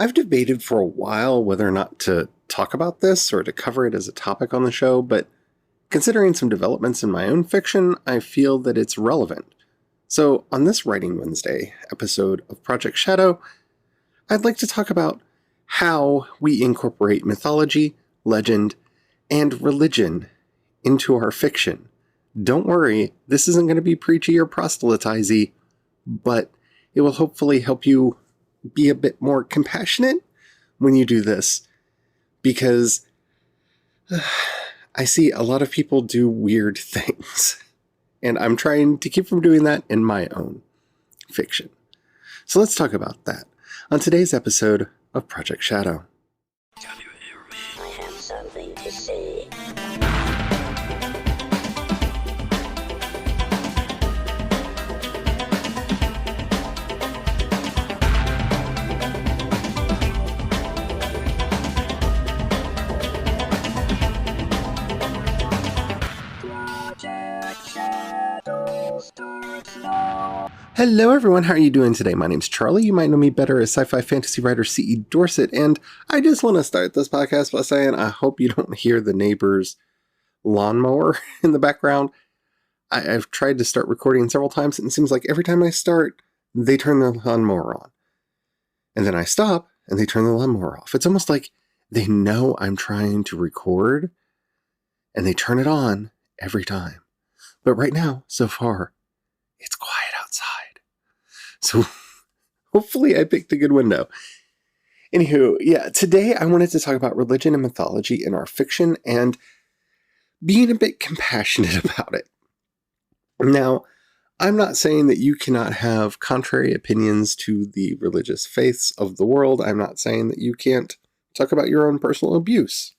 I've debated for a while whether or not to talk about this or to cover it as a topic on the show, but considering some developments in my own fiction, I feel that it's relevant. So, on this Writing Wednesday episode of Project Shadow, I'd like to talk about how we incorporate mythology, legend, and religion into our fiction. Don't worry, this isn't going to be preachy or proselytizy, but it will hopefully help you be a bit more compassionate when you do this, because I see a lot of people do weird things, and I'm trying to keep from doing that in my own fiction. So let's talk about that on today's episode of Project Shadow. I have something to say. Hello everyone, how are you doing today? My name's Charlie. You might know me better as sci-fi fantasy writer C.E. Dorset, and I just want to start this podcast by saying I hope you don't hear the neighbor's lawnmower in the background. I've tried to start recording several times, and it seems like every time I start, they turn the lawnmower on. And then I stop, and they turn the lawnmower off. It's almost like they know I'm trying to record, and they turn it on every time. But right now, so far, it's quiet outside. So hopefully I picked a good window. Anywho, yeah, today I wanted to talk about religion and mythology in our fiction and being a bit compassionate about it. Now, I'm not saying that you cannot have contrary opinions to the religious faiths of the world. I'm not saying that you can't talk about your own personal abuse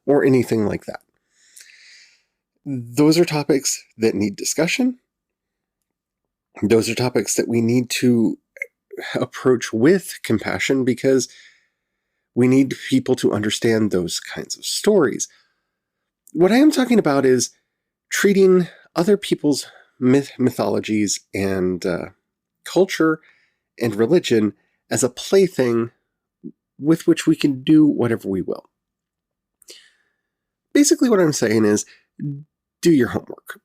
or anything like that. Those are topics that need discussion. Those are topics that we need to approach with compassion because we need people to understand those kinds of stories. What I am talking about is treating other people's mythologies and culture and religion as a plaything with which we can do whatever we will. Basically, what I'm saying is do your homework.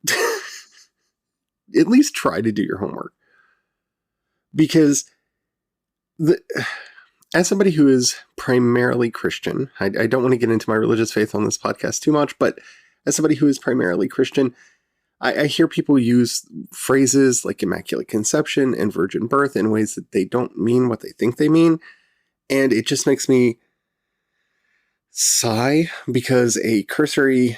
At least try to do your homework. Because as somebody who is primarily Christian, I don't want to get into my religious faith on this podcast too much, but as somebody who is primarily Christian, I hear people use phrases like Immaculate Conception and Virgin Birth in ways that they don't mean what they think they mean. And it just makes me sigh because a cursory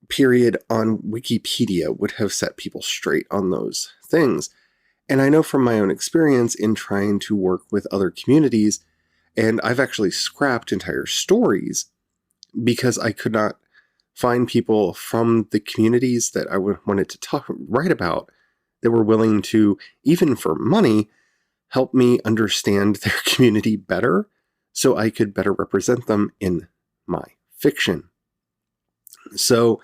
period on Wikipedia would have set people straight on those things. And I know from my own experience in trying to work with other communities, and I've actually scrapped entire stories because I could not find people from the communities that I wanted to write about that were willing to, even for money, help me understand their community better so I could better represent them in my fiction. So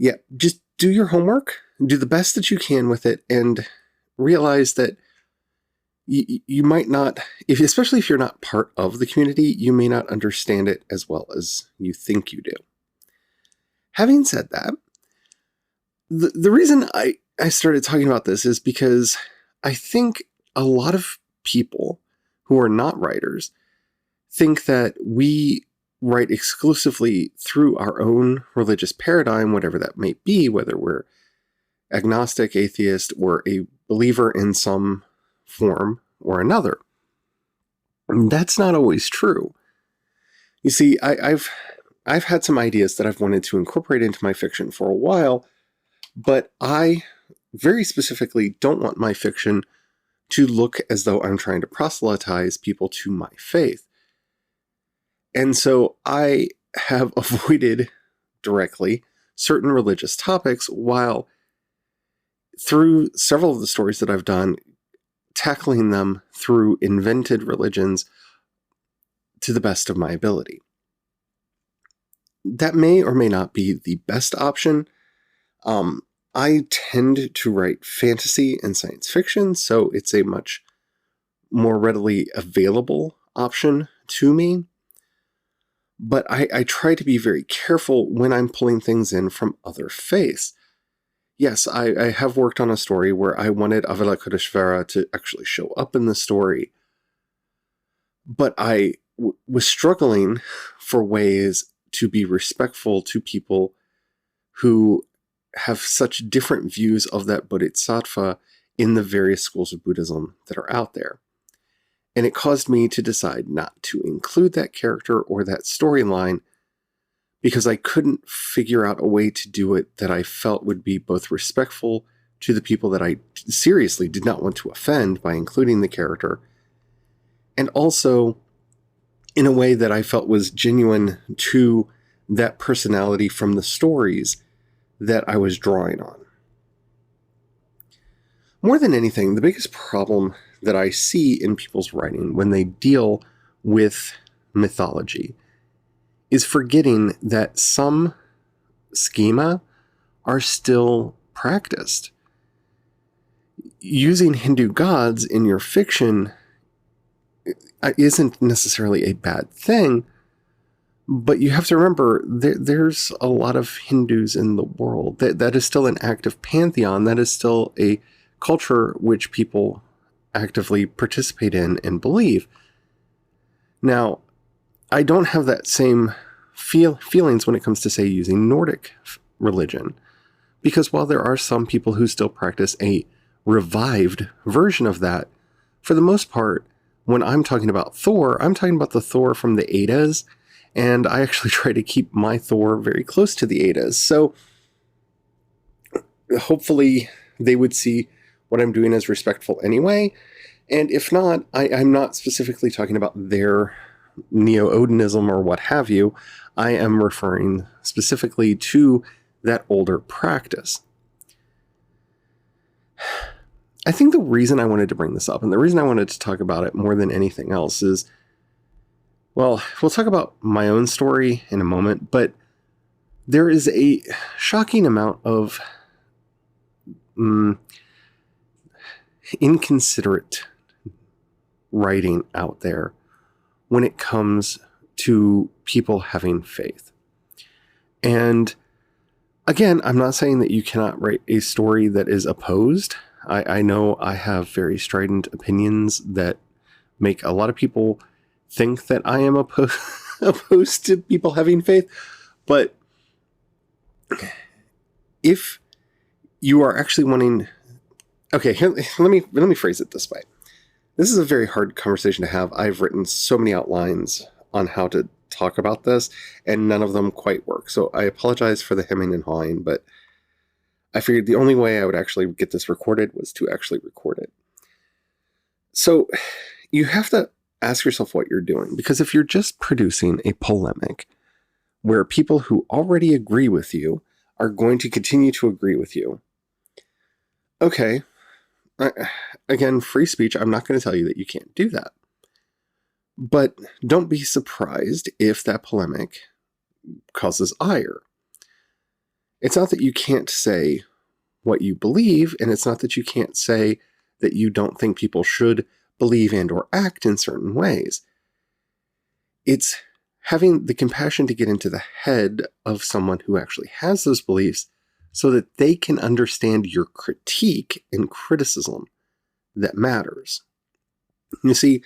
yeah, just do your homework, do the best that you can with it, and realize that you might not, especially if you're not part of the community, you may not understand it as well as you think you do. Having said that, the reason I started talking about this is because I think a lot of people who are not writers think that we write exclusively through our own religious paradigm, whatever that may be, whether we're agnostic, atheist, or a believer in some form or another. And that's not always true. You see, I've had some ideas that I've wanted to incorporate into my fiction for a while, but I very specifically don't want my fiction to look as though I'm trying to proselytize people to my faith. And so I have avoided directly certain religious topics while through several of the stories that I've done, tackling them through invented religions to the best of my ability. That may or may not be the best option. I tend to write fantasy and science fiction, so it's a much more readily available option to me. But I try to be very careful when I'm pulling things in from other faiths. Yes, I have worked on a story where I wanted Avalokiteshvara to actually show up in the story. But I was struggling for ways to be respectful to people who have such different views of that bodhisattva in the various schools of Buddhism that are out there. And it caused me to decide not to include that character or that storyline because I couldn't figure out a way to do it that I felt would be both respectful to the people that I seriously did not want to offend by including the character, and also in a way that I felt was genuine to that personality from the stories that I was drawing on. More than anything, the biggest problem that I see in people's writing when they deal with mythology is forgetting that some schema are still practiced. Using Hindu gods in your fiction isn't necessarily a bad thing, but you have to remember there's a lot of Hindus in the world. That is still an active pantheon. That is still a culture which people actively participate in and believe. Now, I don't have that same feelings when it comes to, say, using Nordic religion, because while there are some people who still practice a revived version of that, for the most part, when I'm talking about Thor, I'm talking about the Thor from the Eddas, and I actually try to keep my Thor very close to the Eddas. So hopefully they would see what I'm doing as respectful anyway. And if not, I'm not specifically talking about their Neo-Odinism or what have you. I am referring specifically to that older practice. I think the reason I wanted to bring this up, and the reason I wanted to talk about it more than anything else is, well, we'll talk about my own story in a moment, but there is a shocking amount of inconsiderate writing out there when it comes to people having faith. And again, I'm not saying that you cannot write a story that is opposed. I know I have very strident opinions that make a lot of people think that I am opposed to people having faith. But if you are actually wanting... Okay, here, let me phrase it this way. This is a very hard conversation to have. I've written so many outlines on how to talk about this, and none of them quite work. So I apologize for the hemming and hawing, but I figured the only way I would actually get this recorded was to actually record it. So you have to ask yourself what you're doing, because if you're just producing a polemic where people who already agree with you are going to continue to agree with you, okay, again, free speech, I'm not going to tell you that you can't do that. But don't be surprised if that polemic causes ire. It's not that you can't say what you believe, and it's not that you can't say that you don't think people should believe and or act in certain ways. It's having the compassion to get into the head of someone who actually has those beliefs so that they can understand your critique and criticism that matters. You see,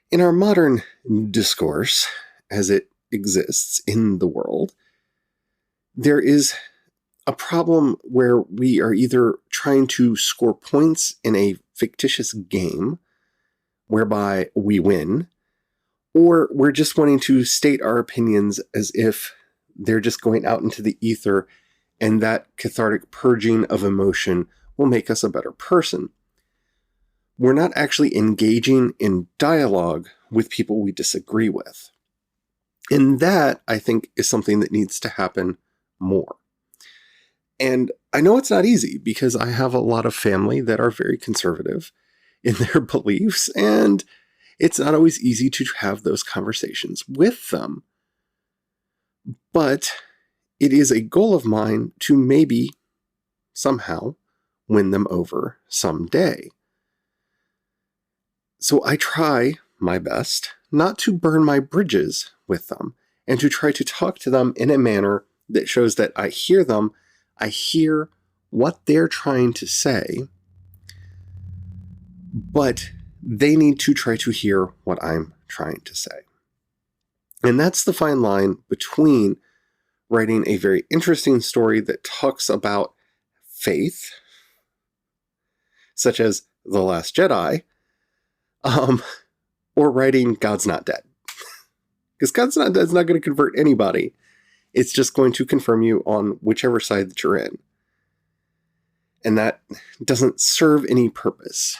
in our modern discourse, as it exists in the world, there is a problem where we are either trying to score points in a fictitious game whereby we win, or we're just wanting to state our opinions as if they're just going out into the ether, and that cathartic purging of emotion will make us a better person. We're not actually engaging in dialogue with people we disagree with. And that, I think, is something that needs to happen more. And I know it's not easy, because I have a lot of family that are very conservative in their beliefs, and it's not always easy to have those conversations with them. But it is a goal of mine to maybe somehow win them over someday. So I try my best not to burn my bridges with them and to try to talk to them in a manner that shows that I hear them, I hear what they're trying to say, but they need to try to hear what I'm trying to say. And that's the fine line between writing a very interesting story that talks about faith, such as The Last Jedi, or writing God's Not Dead. Because God's Not Dead is not going to convert anybody. It's just going to confirm you on whichever side that you're in. And that doesn't serve any purpose.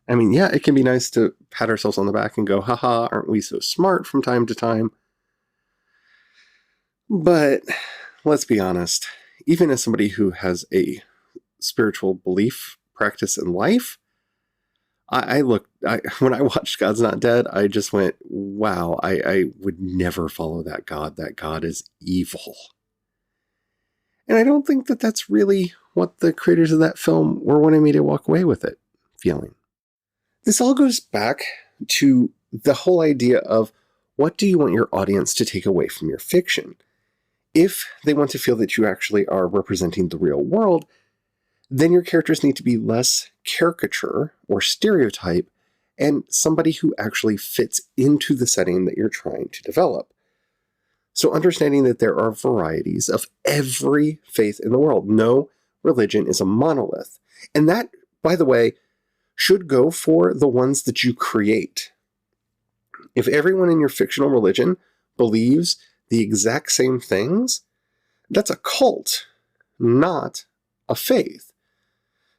I mean, yeah, it can be nice to pat ourselves on the back and go, haha, aren't we so smart from time to time? But let's be honest, even as somebody who has a spiritual belief practice in life, when I watched God's Not Dead, I just went, wow, I would never follow that God. That God is evil. And I don't think that that's really what the creators of that film were wanting me to walk away with it feeling. This all goes back to the whole idea of, what do you want your audience to take away from your fiction? If they want to feel that you actually are representing the real world, then your characters need to be less caricature or stereotype and somebody who actually fits into the setting that you're trying to develop. So understanding that there are varieties of every faith in the world. No religion is a monolith. And that, by the way, should go for the ones that you create. If everyone in your fictional religion believes the exact same things, that's a cult, not a faith.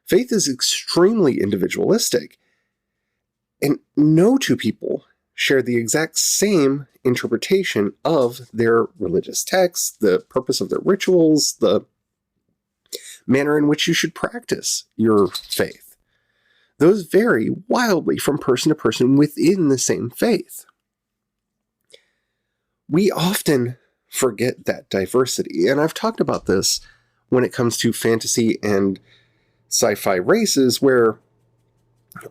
Faith is extremely individualistic, and no two people share the exact same interpretation of their religious texts, the purpose of their rituals, the manner in which you should practice your faith. Those vary wildly from person to person within the same faith. We often forget that diversity, and I've talked about this when it comes to fantasy and sci-fi races, where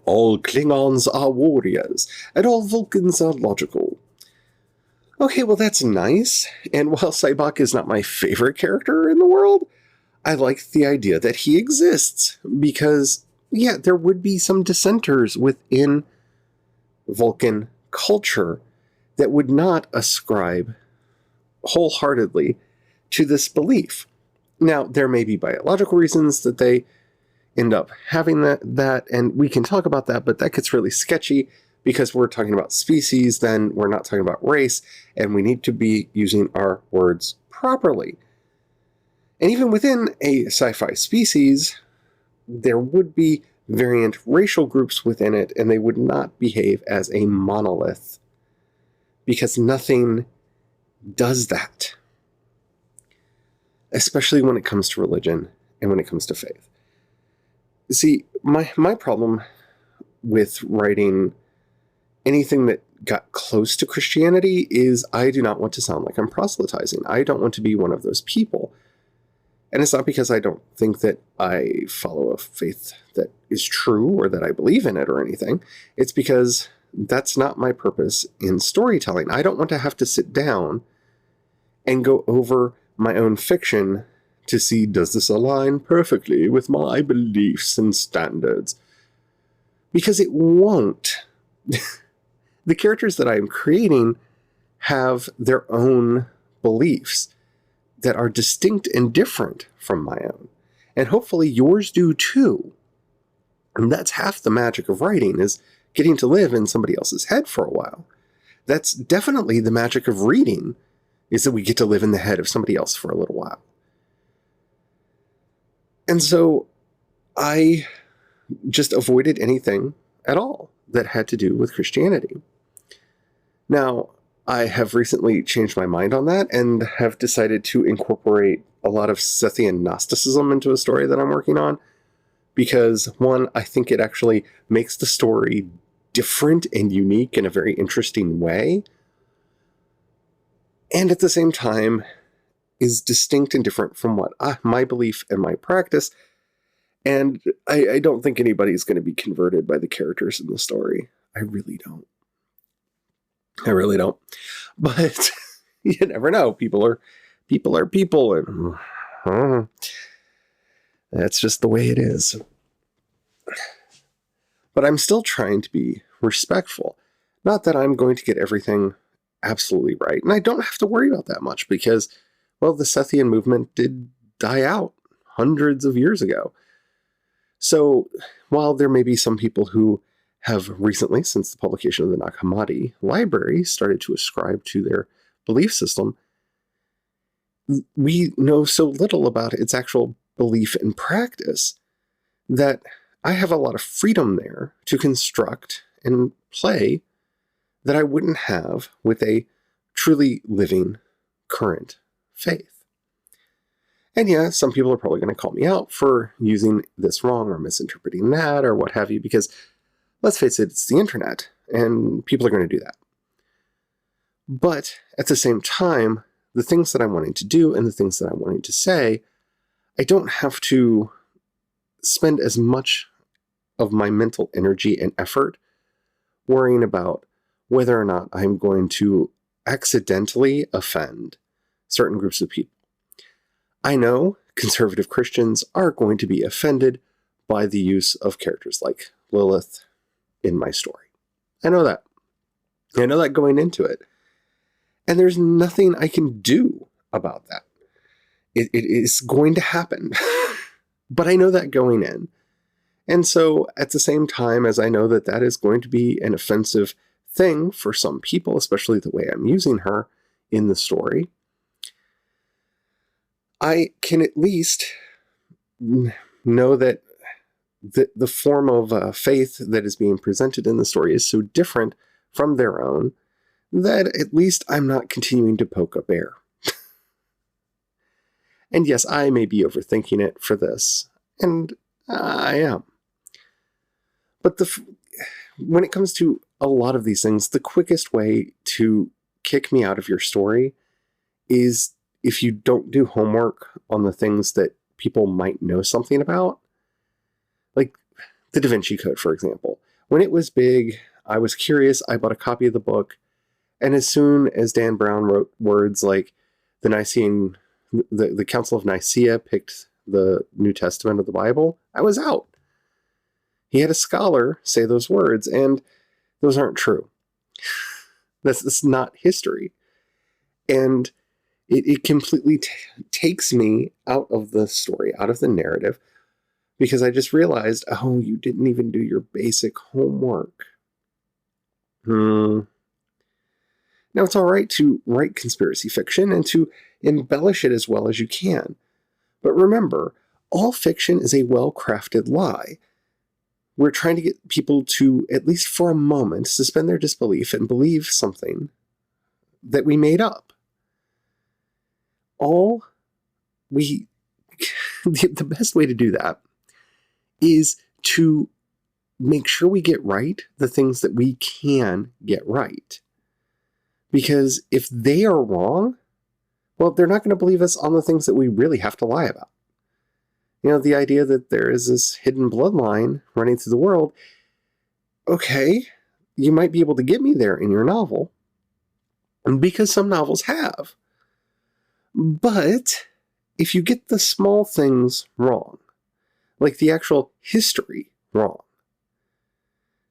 all Klingons are warriors and all Vulcans are logical. Okay, well, that's nice, and while Sybok is not my favorite character in the world, I like the idea that he exists, because, yeah, there would be some dissenters within Vulcan culture that would not ascribe wholeheartedly to this belief. Now, there may be biological reasons that they end up having that, and we can talk about that, but that gets really sketchy because we're talking about species, then we're not talking about race, and we need to be using our words properly. And even within a sci-fi species, there would be variant racial groups within it, and they would not behave as a monolith, because nothing does that, especially when it comes to religion and when it comes to faith. See, my problem with writing anything that got close to Christianity is I do not want to sound like I'm proselytizing. I don't want to be one of those people. And it's not because I don't think that I follow a faith that is true or that I believe in it or anything. It's because that's not my purpose in storytelling. I don't want to have to sit down and go over my own fiction to see, does this align perfectly with my beliefs and standards? Because it won't. The characters that I am creating have their own beliefs that are distinct and different from my own. And hopefully yours do too. And that's half the magic of writing, is getting to live in somebody else's head for a while. That's definitely the magic of reading, is that we get to live in the head of somebody else for a little while. And so I just avoided anything at all that had to do with Christianity. Now, I have recently changed my mind on that and have decided to incorporate a lot of Sethian Gnosticism into a story that I'm working on, because one, I think it actually makes the story different and unique in a very interesting way, and at the same time is distinct and different from what my belief and my practice, and I don't think anybody's going to be converted by the characters in the story. I really don't. I really don't. But you never know. People are people, and that's just the way it is. But I'm still trying to be respectful. Not that I'm going to get everything absolutely right. And I don't have to worry about that much because, well, the Sethian movement did die out hundreds of years ago. So while there may be some people who have recently, since the publication of the Nag Hammadi library, started to ascribe to their belief system, we know so little about its actual belief and practice that I have a lot of freedom there to construct and play that I wouldn't have with a truly living current faith. And yeah, some people are probably going to call me out for using this wrong or misinterpreting that or what have you, because let's face it, it's the internet and people are going to do that. But at the same time, the things that I'm wanting to do and the things that I'm wanting to say, I don't have to spend as much of my mental energy and effort worrying about whether or not I'm going to accidentally offend certain groups of people. I know conservative Christians are going to be offended by the use of characters like Lilith in my story. I know that. I know that going into it. And there's nothing I can do about that. It is going to happen. But I know that going in. And so at the same time as I know that that is going to be an offensive thing for some people, especially the way I'm using her in the story, I can at least know that the form of faith that is being presented in the story is so different from their own that at least I'm not continuing to poke a bear. And yes, I may be overthinking it for this, and I am. But when it comes to a lot of these things, the quickest way to kick me out of your story is if you don't do homework on the things that people might know something about. Like the Da Vinci Code, for example. When it was big, I was curious, I bought a copy of the book, and as soon as Dan Brown wrote words like the Council of Nicaea picked the New Testament of the Bible, I was out. He had a scholar say those words, and those aren't true. That's not history. And it completely takes me out of the story, out of the narrative, because I just realized, oh, you didn't even do your basic homework. Now, it's all right to write conspiracy fiction and to embellish it as well as you can. But remember, all fiction is a well-crafted lie. We're trying to get people to, at least for a moment, suspend their disbelief and believe something that we made up. The best way to do that is to make sure we get right the things that we can get right. Because if they are wrong, well, they're not going to believe us on the things that we really have to lie about. You know, the idea that there is this hidden bloodline running through the world, okay, you might be able to get me there in your novel, because some novels have. But if you get the small things wrong, like the actual history wrong,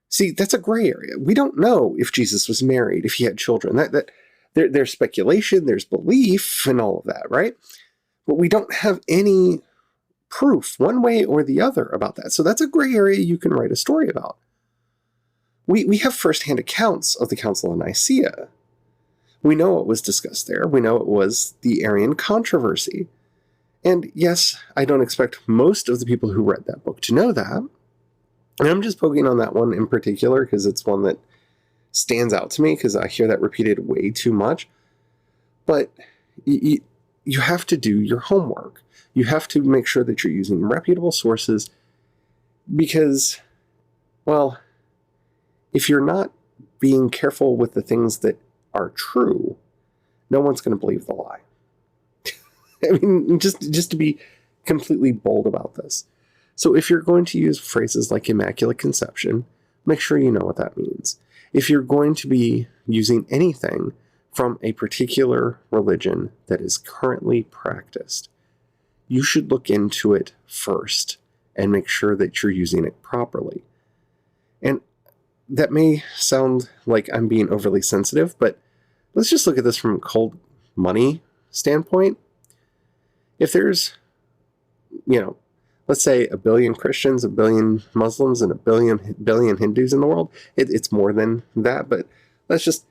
see, that's a gray area. We don't know if Jesus was married, if he had children. There's speculation, there's belief, and all of that, right? But we don't have any proof one way or the other about that. So that's a gray area you can write a story about. We have firsthand accounts of the Council of Nicaea. We know what was discussed there. We know it was the Arian controversy. And yes, I don't expect most of the people who read that book to know that. And I'm just poking on that one in particular because it's one that stands out to me because I hear that repeated way too much. But you have to do your homework. You have to make sure that you're using reputable sources because, well, if you're not being careful with the things that are true, no one's going to believe the lie. I mean, just to be completely bold about this. So if you're going to use phrases like Immaculate Conception, make sure you know what that means. If you're going to be using anything from a particular religion that is currently practiced, you should look into it first and make sure that you're using it properly. And that may sound like I'm being overly sensitive, but let's just look at this from a cold money standpoint. If there's, let's say 1 billion Christians, 1 billion Muslims, and 1 billion Hindus in the world, it's more than that, but let's just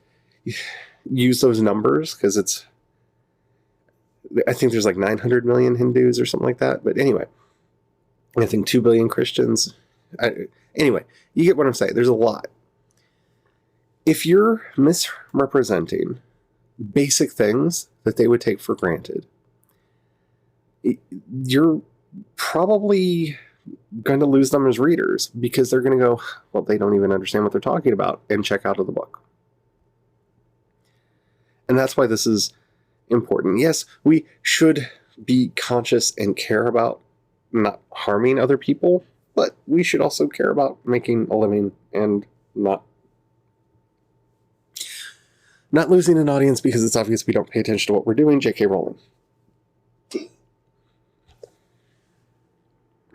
use those numbers because I think there's like 900 million Hindus or something like that. But anyway, I think 2 billion Christians. Anyway, you get what I'm saying. There's a lot. If you're misrepresenting basic things that they would take for granted, you're probably going to lose them as readers because they're going to go, well, they don't even understand what they're talking about, and check out of the book. And that's why this is important. Yes, we should be conscious and care about not harming other people, but we should also care about making a living and not losing an audience because it's obvious we don't pay attention to what we're doing. J.K. Rowling.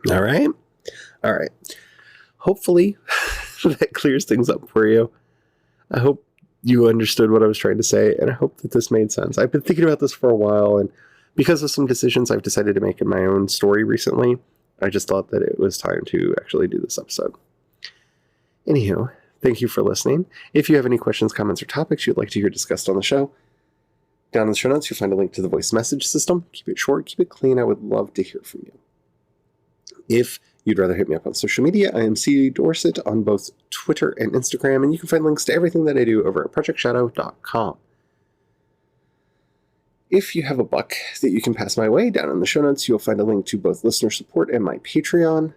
All right. Hopefully that clears things up for you. I hope you understood what I was trying to say, and I hope that this made sense. I've been thinking about this for a while, and because of some decisions I've decided to make in my own story recently, I just thought that it was time to actually do this episode. Anywho, thank you for listening. If you have any questions, comments, or topics you'd like to hear discussed on the show, down in the show notes, you'll find a link to the voice message system. Keep it short, keep it clean. I would love to hear from you. If you'd rather hit me up on social media, I am C. Dorset on both Twitter and Instagram, and you can find links to everything that I do over at projectshadow.com. If you have a buck that you can pass my way, down in the show notes, you'll find a link to both listener support and my Patreon.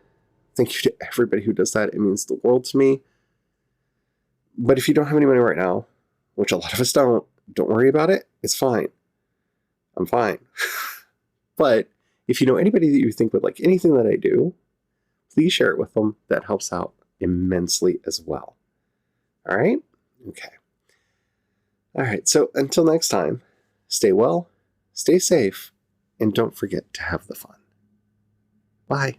Thank you to everybody who does that. It means the world to me. But if you don't have any money right now, which a lot of us don't worry about it. It's fine. I'm fine. But if you know anybody that you think would like anything that I do, please share it with them. That helps out immensely as well. All right? Okay. All right. So until next time, stay well, stay safe, and don't forget to have the fun. Bye.